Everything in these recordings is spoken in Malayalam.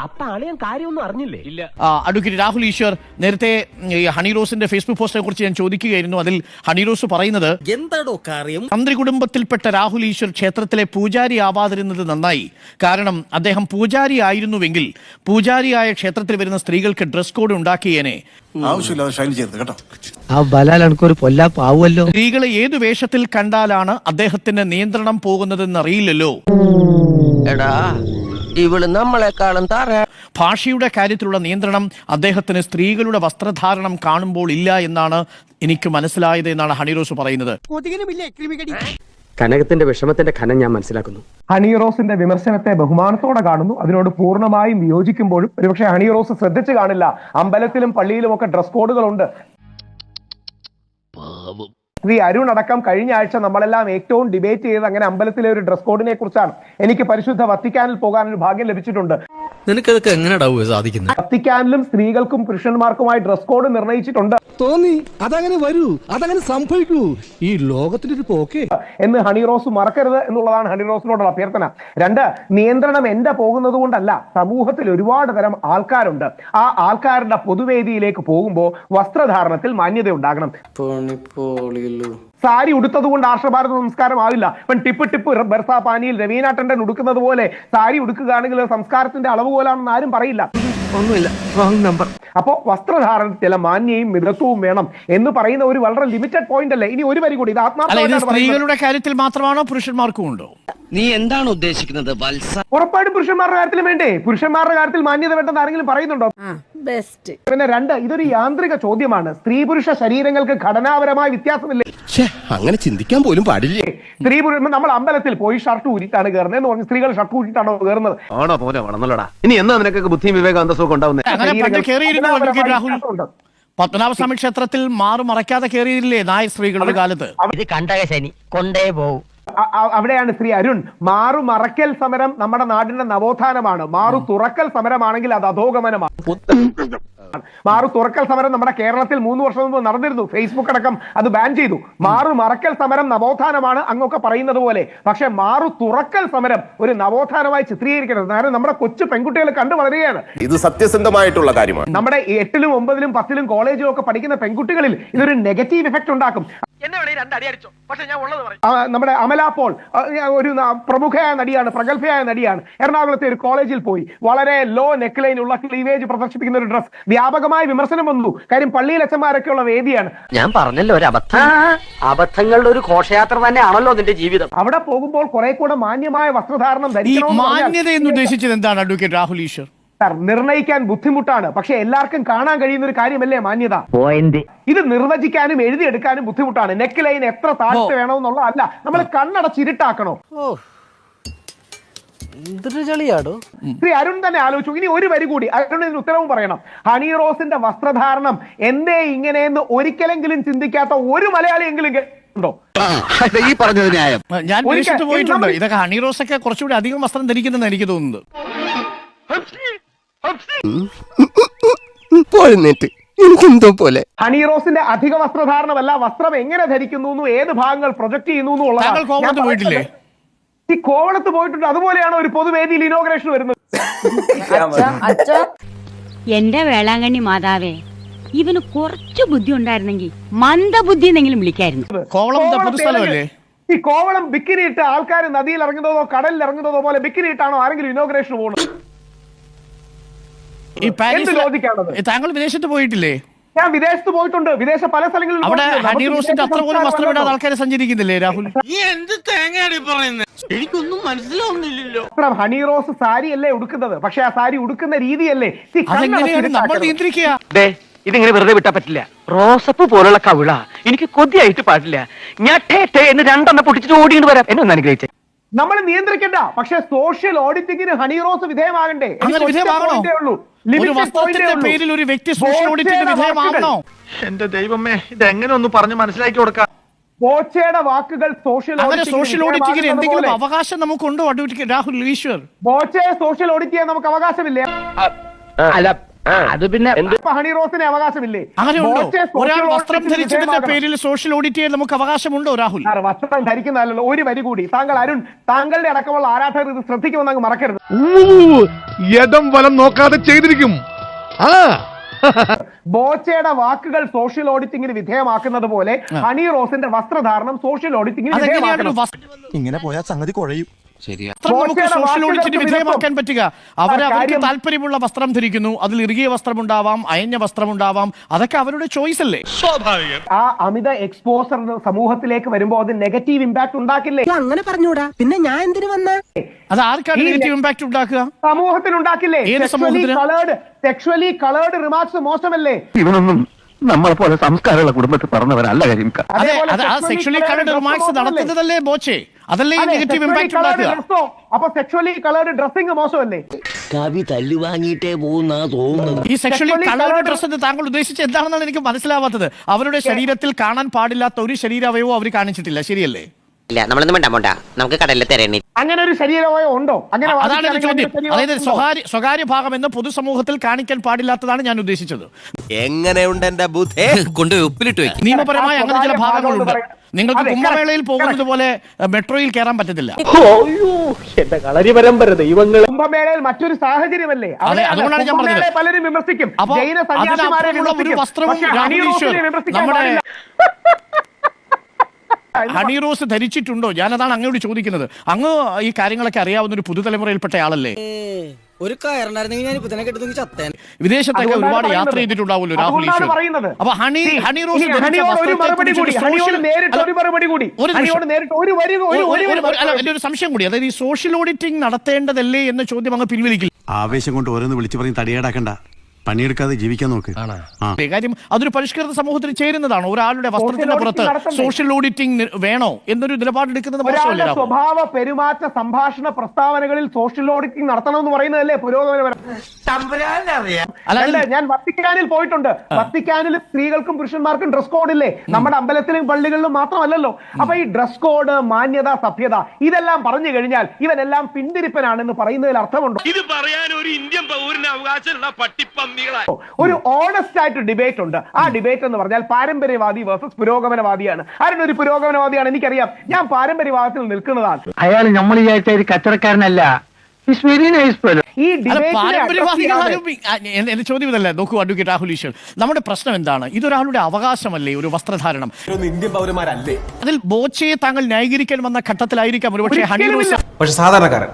അപ്പൊ അളിയൻ കാര്യമൊന്നും അറിഞ്ഞില്ലേ? ഇല്ല. അഡ്വക്കേറ്റ് രാഹുൽ ഈശ്വർ, നേരത്തെ ഹണി റോസിന്റെ ഫേസ്ബുക്ക് പോസ്റ്റിനെ കുറിച്ച് ഞാൻ ചോദിക്കുകയായിരുന്നു. അതിൽ ഹണി റോസ് പറയുന്നത്, എന്താണോ കാര്യം, തന്ത്രി കുടുംബത്തിൽപ്പെട്ട രാഹുൽ ഈശ്വർ ക്ഷേത്രത്തിലെ പൂജാരി ആവാതിരുന്നത് നന്നായി. കാരണം അദ്ദേഹം പൂജാരി ആയിരുന്നുവെങ്കിൽ പൂജാരിയായ ക്ഷേത്രത്തിൽ വരുന്ന സ്ത്രീകൾക്ക് ഡ്രസ് കോഡ് ഉണ്ടാക്കിയേനെ. സ്ത്രീകളെ ഏതു വേഷത്തിൽ കണ്ടാലാണ് അദ്ദേഹത്തിന്റെ നിയന്ത്രണം പോകുന്നതെന്ന് അറിയില്ലല്ലോ. ഇവള് നമ്മളെക്കാളും ഭാഷയുടെ കാര്യത്തിലുള്ള നിയന്ത്രണം അദ്ദേഹത്തിന് സ്ത്രീകളുടെ വസ്ത്രധാരണം കാണുമ്പോൾ ഇല്ല എന്നാണ് എനിക്ക് മനസ്സിലായത് എന്നാണ് ഹണിറോസ് പറയുന്നത്. കനകത്തിന്റെ വിഷമത്തിന്റെ ഖനം ഞാൻ മനസ്സിലാക്കുന്നു. ഹണി റോസിന്റെ വിമർശനത്തെ ബഹുമാനത്തോടെ കാണുന്നു. അതിനോട് പൂർണ്ണമായും വിയോജിക്കുമ്പോഴും ഒരുപക്ഷെ ഹണി റോസ് ശ്രദ്ധിച്ചു കാണില്ല, അമ്പലത്തിലും പള്ളിയിലും ഒക്കെ ഡ്രസ് കോഡുകളുണ്ട്. ശ്രീ അരുൺ അടക്കം കഴിഞ്ഞ ആഴ്ച നമ്മളെല്ലാം ഏറ്റവും ഡിബേറ്റ് ചെയ്ത് അങ്ങനെ അമ്പലത്തിലെ ഒരു ഡ്രസ് കോഡിനെ കുറിച്ചാണ്. എനിക്ക് പരിശുദ്ധ വത്തിക്കാനിൽ പോകാനൊരു ഭാഗ്യം ലഭിച്ചിട്ടുണ്ട്. നിനക്കതൊക്കെ എങ്ങനെയാ സാധിക്കുന്നത്? വത്തിക്കാനിലും സ്ത്രീകൾക്കും പുരുഷന്മാർക്കുമായി ഡ്രസ് കോഡ് നിർണയിച്ചിട്ടുണ്ട്. തോന്നി അതങ്ങനെ വരൂ, അതങ്ങനെ സംഭവിക്കൂ, ഈ ലോകത്തിന്റെ ഒരു പോക്കേ എന്ന് ഹണി റോസ് മറക്കരുത് എന്നുള്ളതാണ് ഹണി റോസിനോടുള്ള അഭ്യർത്ഥന. രണ്ട്, നിയന്ത്രണം എന്റെ പോകുന്നത് കൊണ്ടല്ല, സമൂഹത്തിൽ ഒരുപാട് തരം ആൾക്കാരുണ്ട്. ആ ആൾക്കാരുടെ പൊതുവേദിയിലേക്ക് പോകുമ്പോൾ വസ്ത്രധാരണത്തിൽ മാന്യത ഉണ്ടാകണം. സാരി ഉടുത്തത് കൊണ്ട് ആർഷഭാരത സംസ്കാരം ആവില്ല. ഇപ്പം ടിപ്പ് ബർസാ പാനിയിൽ രവീന ടണ്ടൻ ഉടുക്കുന്നത് പോലെ സാരി ഉടുക്കുകയാണെങ്കിൽ സംസ്കാരത്തിന്റെ അളവുകോലാണെന്ന് ആരും പറയില്ല. ഒന്നുമില്ല, റോങ് നമ്പർ. അപ്പോ വസ്ത്രധാരണത്തിൽ ചില മാന്യയും മിതത്വവും വേണം എന്ന് പറയുന്ന ഒരു വളരെ ലിമിറ്റഡ് പോയിന്റ് അല്ലേ. ഇനി ഒരു വരി കൂടി, ഇത് സ്ത്രീകളുടെ കാര്യത്തിൽ മാത്രമാണോ പുരുഷന്മാർക്കും ഉണ്ടോ? നീ എന്താണ് ഉദ്ദേശിക്കുന്നത് വത്സ? ഉറപ്പായിട്ടും പുരുഷന്മാരുടെ കാര്യത്തിലും വേണ്ടേ? പുരുഷന്മാരുടെ കാര്യത്തിൽ മാന്യത വേണ്ടെന്ന് ആരെങ്കിലും പറയുന്നുണ്ടോ? പിന്നെ രണ്ട്, ഇതൊരു യാന്ത്രിക ചോദ്യമാണ്. സ്ത്രീ പുരുഷ ശരീരങ്ങൾക്ക് ഘടനാപരമായ വ്യത്യാസമില്ലേ? അങ്ങനെ ചിന്തിക്കാൻ പോലും പാടില്ലേ? സ്ത്രീ പുരുഷ നമ്മൾ അമ്പലത്തിൽ പോയി ഷർട്ട് ഊരിട്ടാണ് കയറുന്നത് എന്ന് പറഞ്ഞ് സ്ത്രീകൾ ഷർട്ട് ഊരിട്ടാണോ കയറുന്നത്? ആണോ പോലെ വേണമെന്നുള്ളടാ. ഇനി എന്നാ നിനക്കൊക്കെ ബുദ്ധിയും വിവേകം അന്തസ്സൊക്കെ ഉണ്ടാവുന്നത്? പത്മനാഭസ്വാമി ക്ഷേത്രത്തിൽ മാറു മറയ്ക്കാതെ കയറിയില്ലേ നായ സ്ത്രീകൾ ഒരു കാലത്ത്? ഇത് കണ്ടക ശനി കൊണ്ടേ പോവും. അവിടെയാണ് ശ്രീ അരുൺ, മാറു മറക്കൽ സമരം നമ്മുടെ നാടിന്റെ നവോത്ഥാനമാണ്. മാറു തുറക്കൽ സമരമാണെങ്കിൽ അത് അധോഗമനമാണ്. മാറു തുറക്കൽ സമരം നമ്മുടെ കേരളത്തിൽ 3 വർഷം മുമ്പ് നടന്നിരുന്നു. ഫേസ്ബുക്ക് അടക്കം അത് ബാൻ ചെയ്തു. മാറു മറക്കൽ സമരം നവോത്ഥാനമാണ് അങ്ങൊക്കെ പറയുന്നത് പോലെ. പക്ഷെ മാറു തുറക്കൽ സമരം ഒരു നവോത്ഥാനമായി ചിത്രീകരിക്കരുത്. കാരണം നമ്മുടെ കൊച്ചു പെൺകുട്ടികൾ കണ്ടു വളരുകയാണ്. ഇത് സത്യസന്ധമായിട്ടുള്ള കാര്യമാണ്. നമ്മുടെ 8ലും 9ലും 10ലും കോളേജിലും ഒക്കെ പഠിക്കുന്ന പെൺകുട്ടികളിൽ ഇതൊരു നെഗറ്റീവ് എഫക്ട് ഉണ്ടാക്കും. നമ്മുടെ അമല പോൾ ഒരു പ്രമുഖയായ നടിയാണ്, പ്രഗത്ഭയായ നടിയാണ്. എറണാകുളത്തെ ഒരു കോളേജിൽ പോയി വളരെ ലോ നെക്ക് ലൈൻ ഉള്ള ക്ലീവേജ് പ്രദർശിപ്പിക്കുന്ന ഒരു ഡ്രസ്. വ്യാപകമായ വിമർശനം വന്നു. കാര്യം പള്ളിയിൽ അച്ഛന്മാരൊക്കെ ഉള്ള വേദിയാണ്. ഞാൻ പറഞ്ഞല്ലോ ഒരു അബദ്ധങ്ങളുടെ ഒരു ഘോഷയാത്ര തന്നെയാണല്ലോ നിന്റെ ജീവിതം. അവിടെ പോകുമ്പോൾ കുറെ കൂടെ മാന്യമായ വസ്ത്രധാരണം ധരിക്കണം. മാന്യത എന്ന് ഉദ്ദേശിച്ചത് എന്താണ് അഡ്വക്കേറ്റ് രാഹുൽ ഈശ്വർ? നിർണയിക്കാൻ ബുദ്ധിമുട്ടാണ്, പക്ഷെ എല്ലാവർക്കും കാണാൻ കഴിയുന്ന ഒരു കാര്യമല്ലേ മാന്യത. ഇത് നിർവചിക്കാനും എഴുതിയെടുക്കാനും ബുദ്ധിമുട്ടാണ്. നെക്ക് ലൈൻ എത്ര താഴ്ച വേണമെന്നുള്ളതല്ല, നമ്മൾ കണ്ണടച്ചിരുട്ടാക്കണോ? ശ്രീ അരുൺ തന്നെ ആലോചിച്ചു. ഇനി ഒരു വരി കൂടി, അരുൺ ഇതിന് ഉത്തരവും പറയണം. ഹണി റോസിന്റെ വസ്ത്രധാരണം എന്തേ ഇങ്ങനെയെന്ന് ഒരിക്കലെങ്കിലും ചിന്തിക്കാത്ത ഒരു മലയാളിയെങ്കിലും ഉണ്ടോ? ഈ പറഞ്ഞത് ന്യായം. ഞാൻ പോയിട്ടുണ്ട്. ഇതൊക്കെ ഹണി റോസ് ഒക്കെ കുറച്ചുകൂടി അധികം വസ്ത്രം ധരിക്കുന്നെന്ന് എനിക്ക് തോന്നുന്നത്. എനിക്കെന്തോ പോലെ ഹണി റോസിന്റെ അധിക വസ്ത്രധാരണമല്ല, വസ്ത്രം എങ്ങനെ ധരിക്കുന്നു, ഏത് ഭാഗങ്ങൾ പ്രൊജക്ട് ചെയ്യുന്നു എന്നുള്ളത്. പോയിട്ടില്ലേ? ഈ കോവളത്ത് പോയിട്ടുണ്ട്. അതുപോലെയാണ് ഒരു പൊതുവേദിയിൽ ഇനോഗ്രേഷൻ വരുന്നത്. എന്റെ വേളാങ്കണ്ണി മാതാവേ, ഇവന് കുറച്ചു ബുദ്ധി ഉണ്ടായിരുന്നെങ്കിൽ മന്ദബുദ്ധി എന്നെങ്കിലും വിളിക്കായിരുന്നു. ഈ കോവളം ബിക്കിനി ഇട്ട് ആൾക്കാർ നദിയിൽ ഇറങ്ങുന്നതോ കടലിൽ ഇറങ്ങുന്നതോ പോലെ ബിക്കിനി ഇട്ടാണോ ആരെങ്കിലും ഇനോഗ്രേഷൻ പോകുന്നത്? താങ്കൾ വിദേശത്ത് പോയിട്ടില്ലേ? ഞാൻ വിദേശത്ത് പോയിട്ടുണ്ട്. വിദേശ പല സ്ഥലങ്ങളിലും ആൾക്കാരെ സഞ്ചരിക്കുന്നില്ലേ രാഹുൽ? എനിക്കൊന്നും മനസ്സിലാവുന്നില്ലല്ലോ. ഹണി റോസ് സാരി അല്ലേ ഉടുക്കുന്നത്, പക്ഷെ ആ സാരി ഉടുക്കുന്ന രീതിയല്ലേ നമ്മൾ നിയന്ത്രിക്കുക. ഇതിങ്ങനെ വെറുതെ വിട്ടാ പറ്റില്ല. റോസപ്പ് പോലുള്ള കവിള എനിക്ക് കൊതിയായിട്ട് പാടില്ല. ഞാൻ എന്ന് 2 എണ്ണം പൊട്ടിച്ചിട്ട് ഓടിയിട്ട് വരാം. എന്നെ ഒന്ന് അനുഗ്രഹിച്ചേ. നമ്മൾ നിയന്ത്രിക്കണ്ട, പക്ഷെ സോഷ്യൽ ഓഡിറ്റിങ്ങിന് ഹണി റോസ് വിധേയമാകണ്ടേ? എന്റെ ദൈവമേ, ഇതെങ്ങനെ ഒന്ന് പറഞ്ഞ് മനസ്സിലാക്കി കൊടുക്കാം. ബോച്ചയുടെ വാക്കുകൾ സോഷ്യൽ ഓഡിറ്റിങ്ങിന് എന്തെങ്കിലും അവകാശം നമുക്കുണ്ടോ അഡ്വക്കേറ്റ് രാഹുൽ ഈശ്വർ? ബോച്ചയെ സോഷ്യൽ ഓഡിറ്റ് ചെയ്യാൻ നമുക്ക് അവകാശമില്ല. അല്ല, അത് പിന്നെ ഇപ്പൊ ഹണി റോസിന് അവകാശമില്ലേ? അങ്ങനെയുണ്ടോ? ബോച്ചെ ഒരാൾ social വസ്ത്രം auditing ധരിച്ചതിന്റെ വിധേയമാകണം. പേരിൽ സോഷ്യൽ ഓഡിറ്റ് ചെയ്യാൻ നമുക്ക് അവകാശമുണ്ടോ രാഹുൽ? സാർ, വസ്ത്രം ധരിക്കുന്നതല്ലോ. ഒരു വരി കൂടി താങ്കൾ അരുൺ, താങ്കളുടെ അടക്കമുള്ള ആരാധകർ ഇത് ശ്രദ്ധിക്കുമെന്ന് അങ്ങ് മറക്കരുത്. യഥം വലം നോക്കാതെ ചെയ്തിരിക്കും. ആ ബോച്ചയുടെ വാക്കുകൾ സോഷ്യൽ ഓഡിറ്റിംഗിന് വിധേയമാക്കുന്നത് പോലെ ഹണി റോസിന്റെ വസ്ത്രധാരണം സോഷ്യൽ ഓഡിറ്റിംഗിന് അതെങ്ങനെയാണ് ഒരു വിധേയമാക്കണം. വസ്ത്രം ഇങ്ങനെ പോയാൽ സംഗതി കുഴയും. നമുക്ക് ബോച്ചയുടെ സോഷ്യൽ ഓഡിറ്റിന് വാക്കുകൾക്ക് വിധേയമാക്കാൻ പറ്റുക? അവർക്ക് കാര്യം- താല്പര്യമുള്ള വസ്ത്രം ധരിക്കുന്നു, അതിൽ ഇറുകിയ വസ്ത്രമുണ്ടാവാം, അയഞ്ഞ വസ്ത്രമുണ്ടാവാം, അതൊക്കെ അവരുടെ ചോയ്സ് അല്ലേ? ആ അമിത എക്സ്പോസർ സമൂഹത്തിലേക്ക് വരുമ്പോൾ അത് നെഗറ്റീവ് ഇമ്പാക്ട് ഉണ്ടാക്കില്ലേ? അങ്ങനെ പറഞ്ഞൂടാ, പിന്നെ ഞാൻ എന്തിനു വന്ന? അത് ആർക്കാണ് ഈ നെഗറ്റീവ് ഇമ്പാക്ട് ഉണ്ടാക്കുക? സമൂഹത്തിൽ ഉണ്ടാക്കില്ലേ? ഏത് സമൂഹത്തിന്? സെക്ഷുവലി കളേർഡ് റിമാർക്സ് മോശമല്ലേ? ഇവനൊന്നും നമ്മളെ പോലെ സംസ്കാരമുള്ള കുടുംബത്തിൽ പറഞ്ഞവരല്ല കാര്യം. അതെ, അതേപോലെ അത് ആ സെക്ഷലി കളർഡ് റിമാർക്സ് നടത്തുന്നതല്ലേ ബോച്ചെ? അതല്ലേ അതെ, നെഗറ്റീവ് sexually ഇമ്പാക്ട് colored ഉണ്ടാക്കുക? dress ഓ? അപ്പൊ സെക്ഷുവലി കളേർഡ് ഡ്രസ്സിംഗ് മോശമല്ലേ? കവി തല്ലു വാങ്ങിയിട്ടേ പോകുന്ന തോന്നുന്നു. ഈ sexually Sexually coloured colored dress എന്ന് താങ്കൾ ഉദ്ദേശിച്ച് എന്താണെന്നാണ് എനിക്ക് മനസ്സിലാവാത്തത്. അവരുടെ ശരീരത്തിൽ കാണാൻ പാടില്ലാത്ത ഒരു ശരീരാവയവോ അവർ കാണിച്ചിട്ടില്ല, ശരിയല്ലേ? ഇല്ല, നമ്മളൊന്നും വേണ്ട, നമുക്ക് കടലിൽ തരണേ. അങ്ങനെ ഒരു ശരീരമോ ഉണ്ടോ? അങ്ങനെ അതാണ് എന്റെ വാദിക്കുകയാണെങ്കിൽ ചോദ്യം. അങ്ങനെ അതായത് ശരീരം സ്വകാര്യ ഭാഗം എന്ന് പൊതുസമൂഹത്തിൽ കാണിക്കാൻ പാടില്ലാത്തതാണ് ഞാൻ ഉദ്ദേശിച്ചത്. എങ്ങനെയുണ്ട് എന്റെ ബുദ്ധി? കൊണ്ടുപോയി ഉപ്പിലിട്ട് വെക്കും. നിയമപരമായി അങ്ങനെ ചില സ്വകാര്യ ഭാഗങ്ങളുണ്ട്. ഭാഗം നിങ്ങൾക്ക് അതെ, കുംഭമേളയിൽ correct, പോകുന്നത് പോലെ മെട്രോയിൽ കയറാൻ പറ്റത്തില്ല. എന്റെ കളരി പരമ്പര ദൈവങ്ങൾ. കുംഭമേളയിൽ മറ്റൊരു സാഹചര്യമല്ലേ? അതെ, അവിടെയാണ് അതുകൊണ്ടാണ് ഞാൻ പറഞ്ഞത്. കുംഭമേളയെ പലരും വിമർശിക്കും. അപ്പൊ ജൈന സന്യാസിമാരെ അതിനപ്പുറമുള്ള ഒരു വിമർശിക്കും. വസ്ത്രവും പക്ഷേ ഹണി രാഹുൽ ഈശ്വർ റോസിനെ വിമർശിക്കാൻ നമ്മുടെ പാടില്ല. ഹണി റോസ് ധരിച്ചിട്ടുണ്ടോ? ഞാനതാണ് അങ്ങോട്ട് ചോദിക്കുന്നത്. അങ്ങ് ഈ കാര്യങ്ങളൊക്കെ അറിയാവുന്ന ഒരു പുതുതലമുറയിൽപ്പെട്ട ആളല്ലേ? ഒരു കയറുണ്ടായിരുന്നെങ്കിൽ ഞാൻ ഇപ്പൊ തന്നെ കെട്ടുന്നെങ്കിൽ ചത്തേൻ. വിദേശത്തൊക്കെ അതുകൊണ്ടാണ് ഒരുപാട് യാത്ര പറയുന്നത്. ചെയ്തിട്ടുണ്ടാവുമല്ലോ രാഹുൽ അതുകൊണ്ടാണ് ഈശ്വർ. പറയുന്നത്. അപ്പൊ ഹണി റോസ് ഇനി ധരിച്ച ഹണിയോട് ഒരു വസ്ത്രത്തെ മറുപടി കുറിച്ച് കൂടി, ഒരു ഹണിയോട് social- നേരിട്ട് ഒരു മറുപടി കൂടി, ഒരു നിമിഷം. ഹണിയോട് നേരിട്ട് ഒരു വരി എന്റെ ഒരു സംശയം കൂടി, അതായത് ഈ സോഷ്യൽ ഓഡിറ്റിംഗ് നടത്തേണ്ടതല്ലേ എന്ന ചോദ്യം അങ്ങ് പിൻവലിക്കില്ല. ആവേശം കൊണ്ട് ഓരോന്ന് വിളിച്ചു പറഞ്ഞ് തടിയേടാക്കണ്ട. പണിയെടുക്കാതെ ജീവിക്കാൻ നോക്ക്. ആ കാര്യം അതൊരു പരിഷ്കൃത സമൂഹത്തിന് ചേരുന്നതാണോ? ഒരാളുടെ വസ്ത്രത്തിന്റെ പുറത്ത് നടത്തണ്ടേ? സോഷ്യൽ ഓഡിറ്റിംഗ് വേണോ എന്നൊരു നിലപാടെടുക്കുന്നത് മോശമല്ലേ ഒരാളുടെ രാഹുൽ? സ്വഭാവ പെരുമാറ്റ സംഭാഷണ പ്രസ്താവനകളിൽ സോഷ്യൽ ഓഡിറ്റിംഗ് നടത്തണമെന്ന് പറയുന്നതല്ലേ പുരോഗമനപരം? അല്ല, അല്ല, ഞാൻ വത്തിക്കാനിൽ പോയിട്ടുണ്ട്. വത്തിക്കാനിൽ സ്ത്രീകൾക്കും പുരുഷന്മാർക്കും ഡ്രസ് കോഡ് ഇല്ലേ? നമ്മുടെ അമ്പലത്തിലും പള്ളികളിലും മാത്രമല്ലല്ലോ. അപ്പൊ ഈ ഡ്രസ് കോഡ്, മാന്യത, സഭ്യത ഇതെല്ലാം പറഞ്ഞു കഴിഞ്ഞാൽ ഇവനെല്ലാം പിന്തിരിപ്പനാണെന്ന് പറയുന്നതിൽ അർത്ഥമുണ്ടോ? ഇത് പറയാൻ ഒരു ഇന്ത്യൻ പൗരന് അവകാശമുള്ള പട്ടിപ്പന്നികളായി. ഒരു ഓണസ്റ്റ് ആയിട്ട് ഡിബേറ്റ് ഉണ്ട്. ആ ഡിബേറ്റ് എന്ന് പറഞ്ഞാൽ പാരമ്പര്യവാദി വേഴ്സസ് പുരോഗമനവാദിയാണ്. ആരുടെ ഒരു പുരോഗമനവാദിയാണ്? എനിക്കറിയാം, ഞാൻ പാരമ്പര്യവാദത്തിൽ നിൽക്കുന്നതാണ്. അയാൾ നമ്മൾ വിചാരിച്ച ഒരു കച്ചവടക്കാരനല്ല. വെരി നൈസ് പേര്. ഈ അല്ല, ഡിബേറ്റിനെ പാരമ്പര്യവാദികളാരും എന്റെ ചോദ്യം ഇതല്ല. നോക്കൂ അഡ്വക്കേറ്റ് രാഹുൽ ഈശ്വർ, നമ്മുടെ പ്രശ്നം എന്താണ്? ഇതൊരാളുടെ അവകാശമല്ലേ ഒരു വസ്ത്രധാരണം? ഇന്ത്യൻ പൗരന്മാരല്ലേ? അതിൽ ബോച്ചയെ താങ്കൾ ന്യായീകരിക്കാൻ വന്ന ഘട്ടത്തിലായിരിക്കാം ഒരുപക്ഷെ ഹണി റോസ്. പക്ഷെ സാധാരണക്കാരൻ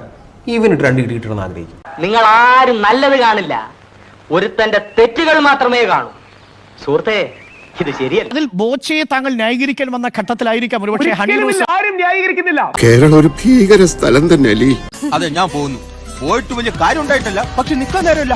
ഇവനിട്ട് 2 ഇടി കിട്ടണമെന്ന് ആഗ്രഹിക്കും. നിങ്ങൾ ആരും നല്ലത് കാണില്ല, ഒരുത്തന്റെ തെറ്റുകൾ മാത്രമേ കാണൂ. സുഹൃത്തെ, ഇത് ശരിയല്ല. അതിൽ ബോച്ചയെ താങ്കൾ ന്യായീകരിക്കാൻ വന്ന ഘട്ടത്തിലായിരിക്കാം ഒരുപക്ഷെ ഹണി റോസ്. ഒരിക്കലുമില്ല, ആരും ന്യായീകരിക്കുന്നില്ല. കേരളം ഒരു ഭീകര സ്ഥലം തന്നെ അല്ലേ? അതെ, ഞാൻ പോകുന്നു. പോയിട്ട് വലിയ കാര്യം ഉണ്ടായിട്ടല്ല, പക്ഷെ നിൽക്കാൻ നേരമില്ല.